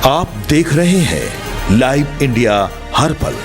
आप देख रहे हैं लाइव इंडिया हर पल।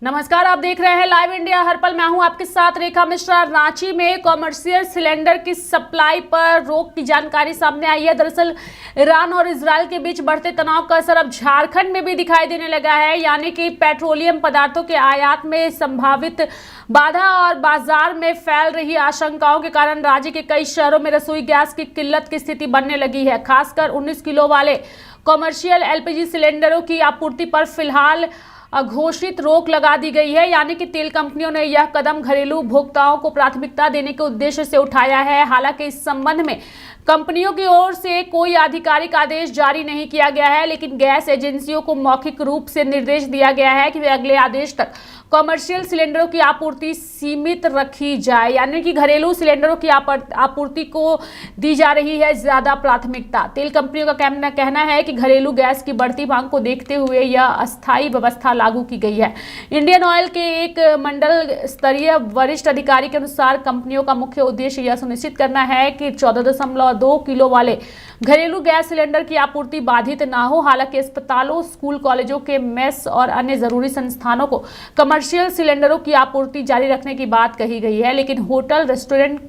नमस्कार, आप देख रहे हैं लाइव इंडिया हर पल। मैं हूं आपके साथ रेखा मिश्रा। रांची में कॉमर्शियल सिलेंडर की सप्लाई पर रोक की जानकारी सामने आई है। दरअसल ईरान और इजरायल के बीच बढ़ते तनाव का असर अब झारखंड में भी दिखाई देने लगा है, यानी कि पेट्रोलियम पदार्थों के आयात में संभावित बाधा और बाजार में फैल रही आशंकाओं के कारण राज्य के कई शहरों में रसोई गैस की किल्लत की स्थिति बनने लगी है। खासकर 19 किलो वाले कॉमर्शियल एलपीजी सिलेंडरों की आपूर्ति पर फिलहाल घोषित रोक लगा दी गई है, यानी कि तेल कंपनियों ने यह कदम घरेलू उपभोक्ताओं को प्राथमिकता देने के उद्देश्य से उठाया है। हालांकि इस संबंध में कंपनियों की ओर से कोई आधिकारिक आदेश जारी नहीं किया गया है, लेकिन गैस एजेंसियों को मौखिक रूप से निर्देश दिया गया है कि वे अगले आदेश तक कॉमर्शियल सिलेंडरों की आपूर्ति सीमित रखी जाए, यानी कि घरेलू सिलेंडरों की आपूर्ति को दी जा रही है ज्यादा प्राथमिकता। तेल कंपनियों का कहना है कि घरेलू गैस की बढ़ती मांग को देखते हुए यह अस्थायी व्यवस्था लागू की गई है। इंडियन ऑयल के एक मंडल स्तरीय वरिष्ठ अधिकारी के अनुसार कंपनियों का मुख्य उद्देश्य यह सुनिश्चित करना है कि 14.2 किलो वाले घरेलू गैस सिलेंडर की आपूर्ति बाधित ना हो। हालांकि अस्पतालों, स्कूल, कॉलेजों के मेस और अन्य जरूरी संस्थानों को कमर्शियल सिलेंडरों की आपूर्ति जारी रखने की बात कही गई है, लेकिन होटल, रेस्टोरेंट,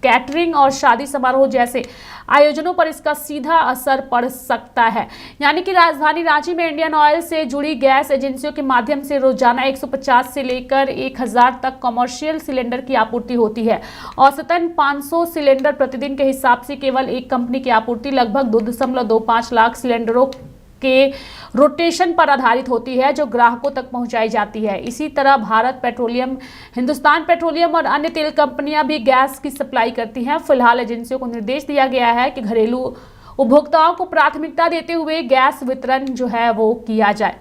कैटरिंग और शादी समारोह जैसे आयोजनों पर इसका सीधा असर पड़ सकता है। यानी कि राजधानी रांची में इंडियन ऑयल से जुड़ी गैस एजेंसियों के माध्यम से रोजाना 150 से लेकर 1000 तक कमर्शियल सिलेंडर की आपूर्ति होती है। औसतन 500 सिलेंडर प्रतिदिन के हिसाब से केवल एक कंपनी की आपूर्ति लगभग 2.25 लाख सिलेंडरों के रोटेशन पर आधारित होती है, जो ग्राहकों तक पहुंचाई जाती है। इसी तरह भारत पेट्रोलियम, हिंदुस्तान पेट्रोलियम और अन्य तेल कंपनियां भी गैस की सप्लाई करती हैं। फिलहाल एजेंसियों को निर्देश दिया गया है कि घरेलू उपभोक्ताओं को प्राथमिकता देते हुए गैस वितरण जो है वो किया जाए।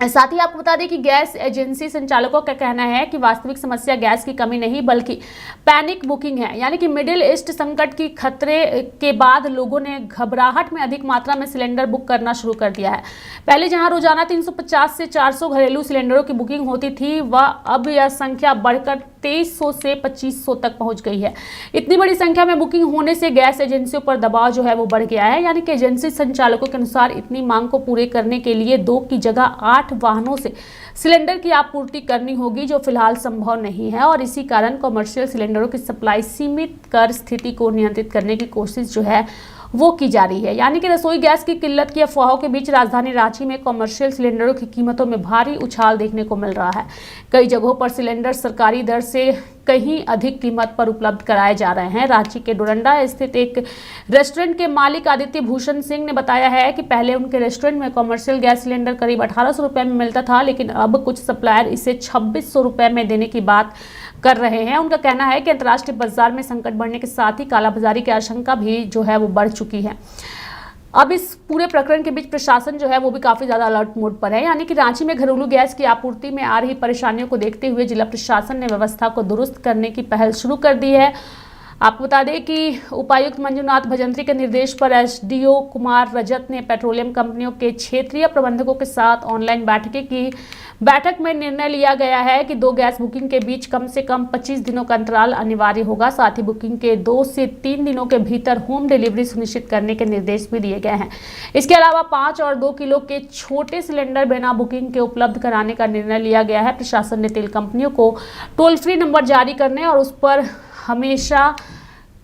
साथ ही आपको बता दें कि गैस एजेंसी संचालकों का कहना है कि वास्तविक समस्या गैस की कमी नहीं बल्कि पैनिक बुकिंग है, यानी कि मिडिल ईस्ट संकट की खतरे के बाद लोगों ने घबराहट में अधिक मात्रा में सिलेंडर बुक करना शुरू कर दिया है। पहले जहां रोजाना 350 से 400 घरेलू सिलेंडरों की बुकिंग होती थी, वह अब यह संख्या बढ़कर 2300 से 2500 तक पहुंच गई है। इतनी बड़ी संख्या में बुकिंग होने से गैस एजेंसियों पर दबाव जो है वो बढ़ गया है, यानी कि एजेंसी संचालकों के अनुसार इतनी मांग को पूरे करने के लिए 2 की जगह 8 वाहनों से सिलेंडर की आपूर्ति करनी होगी, जो फिलहाल संभव नहीं है। और इसी कारण कमर्शियल सिलेंडरों की सप्लाई सीमित कर स्थिति को नियंत्रित करने की कोशिश जो है वो की जा रही है। यानी कि रसोई गैस की किल्लत की अफवाहों के बीच राजधानी रांची में कमर्शियल सिलेंडरों की कीमतों में भारी उछाल देखने को मिल रहा है। कई जगहों पर सिलेंडर सरकारी दर से कहीं अधिक कीमत पर उपलब्ध कराए जा रहे हैं। रांची के डोरंडा स्थित एक रेस्टोरेंट के मालिक आदित्य भूषण सिंह ने बताया है कि पहले उनके रेस्टोरेंट में कमर्शियल गैस सिलेंडर करीब 1800 रुपये में मिलता था, लेकिन अब कुछ सप्लायर इसे 2600 रुपये में देने की बात कर रहे हैं। उनका कहना है कि अंतर्राष्ट्रीय बाजार में संकट बढ़ने के साथ ही कालाबाजारी की आशंका भी जो है वो बढ़ चुकी है। अब इस पूरे प्रकरण के बीच प्रशासन जो है वो भी काफी ज्यादा अलर्ट मोड पर है, यानी कि रांची में घरेलू गैस की आपूर्ति में आ रही परेशानियों को देखते हुए जिला प्रशासन ने व्यवस्था को दुरुस्त करने की पहल शुरू कर दी है। आपको बता दें कि उपायुक्त मंजुनाथ भजंत्री के निर्देश पर एसडीओ कुमार रजत ने पेट्रोलियम कंपनियों के क्षेत्रीय प्रबंधकों के साथ ऑनलाइन बैठकें की। बैठक में निर्णय लिया गया है कि 2 गैस बुकिंग के बीच कम से कम 25 दिनों का अंतराल अनिवार्य होगा। साथ ही बुकिंग के 2 से 3 दिनों के भीतर होम डिलीवरी सुनिश्चित करने के निर्देश भी दिए गए हैं। इसके अलावा 5 और 2 किलो के छोटे सिलेंडर बिना बुकिंग के उपलब्ध कराने का निर्णय लिया गया है। प्रशासन ने तेल कंपनियों को टोल फ्री नंबर जारी करने और उस पर हमेशा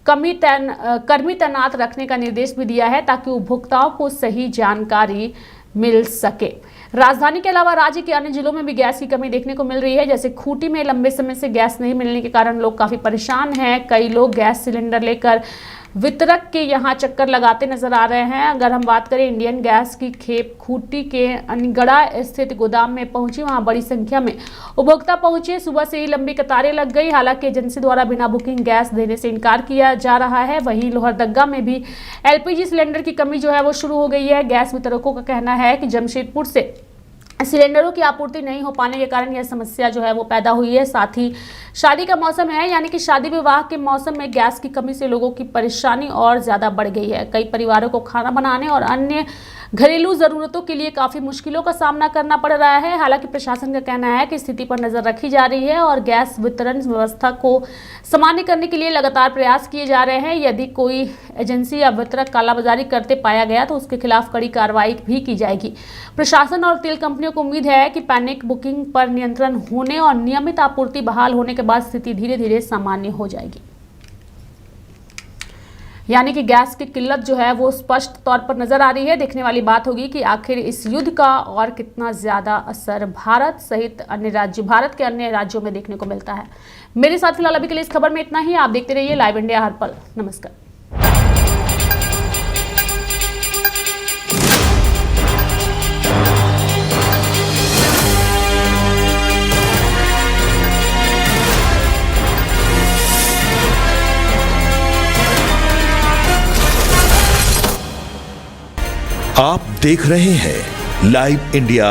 कर्मी तैनात रखने का निर्देश भी दिया है, ताकि उपभोक्ताओं को सही जानकारी मिल सके। राजधानी के अलावा राज्य के अन्य जिलों में भी गैस की कमी देखने को मिल रही है। जैसे खूंटी में लंबे समय से गैस नहीं मिलने के कारण लोग काफी परेशान हैं। कई लोग गैस सिलेंडर लेकर वितरक के यहाँ चक्कर लगाते नजर आ रहे हैं। अगर हम बात करें इंडियन गैस की, खेप खूंटी के अनगढ़ा स्थित गोदाम में पहुंची, वहां बड़ी संख्या में उपभोक्ता पहुंचे। सुबह से ही लंबी कतारें लग गई। हालांकि एजेंसी द्वारा बिना बुकिंग गैस देने से इनकार किया जा रहा है। वहीं लोहरदगा में भी एलपीजी सिलेंडर की कमी जो है वो शुरू हो गई है। गैस वितरकों का कहना है कि जमशेदपुर से सिलेंडरों की आपूर्ति नहीं हो पाने के कारण यह समस्या जो है वो पैदा हुई है। साथ ही शादी का मौसम है, यानी कि शादी विवाह के मौसम में गैस की कमी से लोगों की परेशानी और ज़्यादा बढ़ गई है। कई परिवारों को खाना बनाने और अन्य घरेलू ज़रूरतों के लिए काफ़ी मुश्किलों का सामना करना पड़ रहा है। हालांकि प्रशासन का कहना है कि स्थिति पर नज़र रखी जा रही है और गैस वितरण व्यवस्था को सामान्य करने के लिए लगातार प्रयास किए जा रहे हैं। यदि कोई एजेंसी या वितरक कालाबाजारी करते पाया गया तो उसके खिलाफ कड़ी कार्रवाई भी की जाएगी। प्रशासन और तेल कंपनियों को उम्मीद है कि पैनिक बुकिंग पर नियंत्रण होने और नियमित आपूर्ति बहाल होने के बाद स्थिति धीरे धीरे सामान्य हो जाएगी। यानी कि गैस की किल्लत जो है वो स्पष्ट तौर पर नजर आ रही है। देखने वाली बात होगी कि आखिर इस युद्ध का और कितना ज्यादा असर भारत सहित भारत के अन्य राज्यों में देखने को मिलता है। मेरे साथ फिलहाल अभी के लिए इस खबर में इतना ही। आप देखते रहिए लाइव इंडिया हर पल। नमस्कार। आप देख रहे हैं लाइव इंडिया